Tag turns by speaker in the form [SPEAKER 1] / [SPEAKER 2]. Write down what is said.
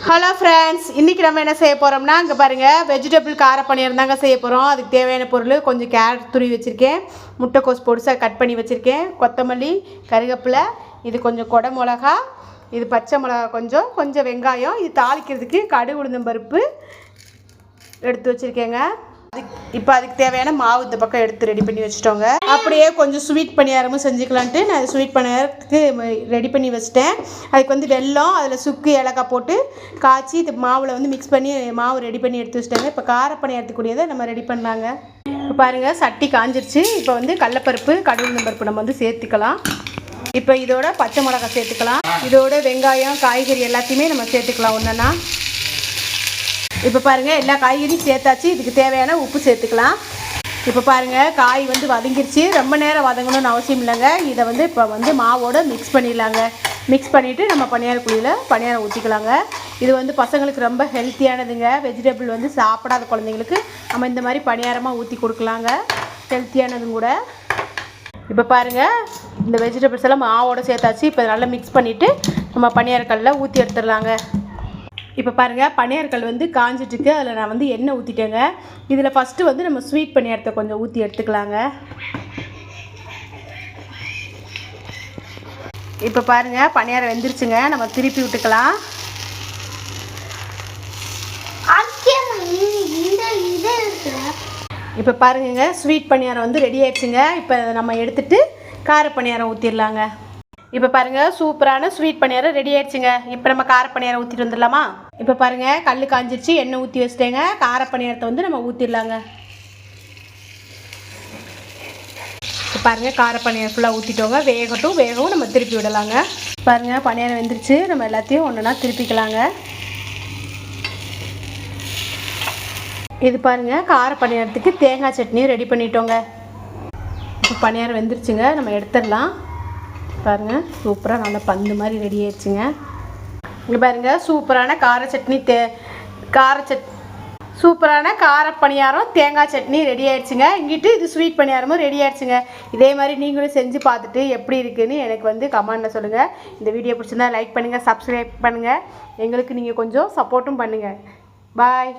[SPEAKER 1] Hello friends, இன்றைக்கி நம்ம என்ன செய்ய போகிறோம்னா, இங்கே பாருங்கள் வெஜிடபிள் கார பன்னீர் தாங்க செய்ய போகிறோம். அதுக்கு தேவையான பொருள் கொஞ்சம் கேரட் துருவி வச்சுருக்கேன், முட்டைக்கோஸ் பொடிசாக கட் பண்ணி வச்சுருக்கேன், கொத்தமல்லி, கருவேப்பிலை, இது கொஞ்சம் கொடை மிளகா, இது பச்சை மிளகா, கொஞ்சம் வெங்காயம், இது தாளிக்கிறதுக்கு கடுகு உளுந்தம் பருப்பு எடுத்து வச்சுருக்கேங்க. அதுக்கு தேவையான மாவு இந்த பக்கம் எடுத்து ரெடி பண்ணி வச்சுட்டோங்க. அப்படியே கொஞ்சம் ஸ்வீட் பணியாரமும் செஞ்சுக்கலான்ட்டு நான் ஸ்வீட் பணியாரத்துக்கு ரெடி பண்ணி வச்சிட்டேன். அதுக்கு வெல்லம், அதில் சுக்கு, ஏலக்காய் போட்டு காய்ச்சி இது மாவில் மிக்ஸ் பண்ணி மாவு ரெடி பண்ணி எடுத்து வச்சிட்டாங்க. இப்போ கார பணியாரத்துக்குரியதை நம்ம ரெடி பண்ணாங்க. இப்போ பாருங்கள், சட்டி காஞ்சிருச்சு. இப்போ கடலைப்பருப்பு, கடுகு பருப்பு நம்ம சேர்த்துக்கலாம். இப்போ இதோட பச்சை மிளகாய் சேர்த்துக்கலாம். இதோட வெங்காயம், காய்கறி எல்லாத்தையுமே நம்ம சேர்த்துக்கலாம் ஒன்றுன்னா. இப்போ பாருங்கள், எல்லா காய்கறியும் சேர்த்தாச்சு. இதுக்கு தேவையான உப்பு சேர்த்துக்கலாம். இப்போ பாருங்கள், காய் வதங்கிருச்சு. ரொம்ப நேரம் வதங்கணும்னு அவசியம் இல்லைங்க. இதை இப்போ மாவோடு மிக்ஸ் பண்ணிடலாங்க. மிக்ஸ் பண்ணிவிட்டு நம்ம பணியாரக்குழியில் பணியாரம் ஊற்றிக்கலாங்க. இது பசங்களுக்கு ரொம்ப ஹெல்த்தியானதுங்க. வெஜிடபிள் சாப்பிடாத குழந்தைங்களுக்கு நம்ம இந்த மாதிரி பணியாரமாக ஊற்றி கொடுக்கலாங்க. ஹெல்த்தியானதும் கூட. இப்போ பாருங்கள், இந்த வெஜிடபிள்ஸ் எல்லாம் மாவோடு சேர்த்தாச்சு. இப்போ நல்லா மிக்ஸ் பண்ணிவிட்டு நம்ம பணியாரக்கல்லில் ஊற்றி எடுத்துடலாங்க. இப்போ பாருங்கள், பணியாரக்கல் காஞ்சிட்டுருக்கு. அதில் நான் எண்ணெய் ஊற்றிட்டேங்க. இதில் ஃபஸ்ட்டு நம்ம ஸ்வீட் பணியாரத்தை கொஞ்சம் ஊற்றி எடுத்துக்கலாங்க. இப்போ பாருங்கள், பணியாரம் வெந்துருச்சுங்க. நம்ம திருப்பி விட்டுக்கலாம். இப்போ பாருங்க, ஸ்வீட் பணியாரம் ரெடி ஆயிடுச்சுங்க. இப்போ நம்ம எடுத்துகிட்டு கார பணியாரம் ஊற்றிடலாங்க. இப்போ பாருங்கள், சூப்பரான ஸ்வீட் பணியாரம் ரெடி ஆயிடுச்சுங்க. இப்போ நம்ம கார பணியாரம் ஊற்றிட்டு வந்துடலாமா? இப்போ பாருங்கள், கல் காஞ்சிருச்சு. எண்ணெய் ஊற்றி வச்சுட்டேங்க. கார பணியாரத்தை நம்ம ஊற்றிடலாங்க. இப்போ பாருங்கள், கார பணியாரம் ஃபுல்லாக ஊற்றிட்டோங்க. வேகவும் நம்ம திருப்பி விடலாங்க. பாருங்கள், பணியாரம் வெந்துருச்சு. நம்ம எல்லாத்தையும் ஒன்றுனா திருப்பிக்கலாங்க. இது பாருங்கள், கார பணியாரத்துக்கு தேங்காய் சட்னியும் ரெடி பண்ணிட்டோங்க. இப்போ பணியாரம் வெந்துருச்சுங்க. நம்ம எடுத்துடலாம். பாருங்கள், சூப்பராக நல்லா பந்து மாதிரி ரெடி ஆயிடுச்சுங்க. இங்கே பாருங்கள், சூப்பரான சூப்பரான கார பணியாரம் தேங்காய் சட்னி ரெடி ஆயிடுச்சுங்க. இங்கிட்டு இது ஸ்வீட் பணியாரமும் ரெடி ஆயிடுச்சுங்க. இதே மாதிரி நீங்களும் செஞ்சு பார்த்துட்டு எப்படி இருக்குன்னு எனக்கு கமெண்ட்டில் சொல்லுங்கள். இந்த வீடியோ பிடிச்சிருந்தா லைக் பண்ணுங்கள், சப்ஸ்கிரைப் பண்ணுங்கள். எங்களுக்கு நீங்கள் கொஞ்சம் சப்போர்ட்டும் பண்ணுங்கள். பாய்.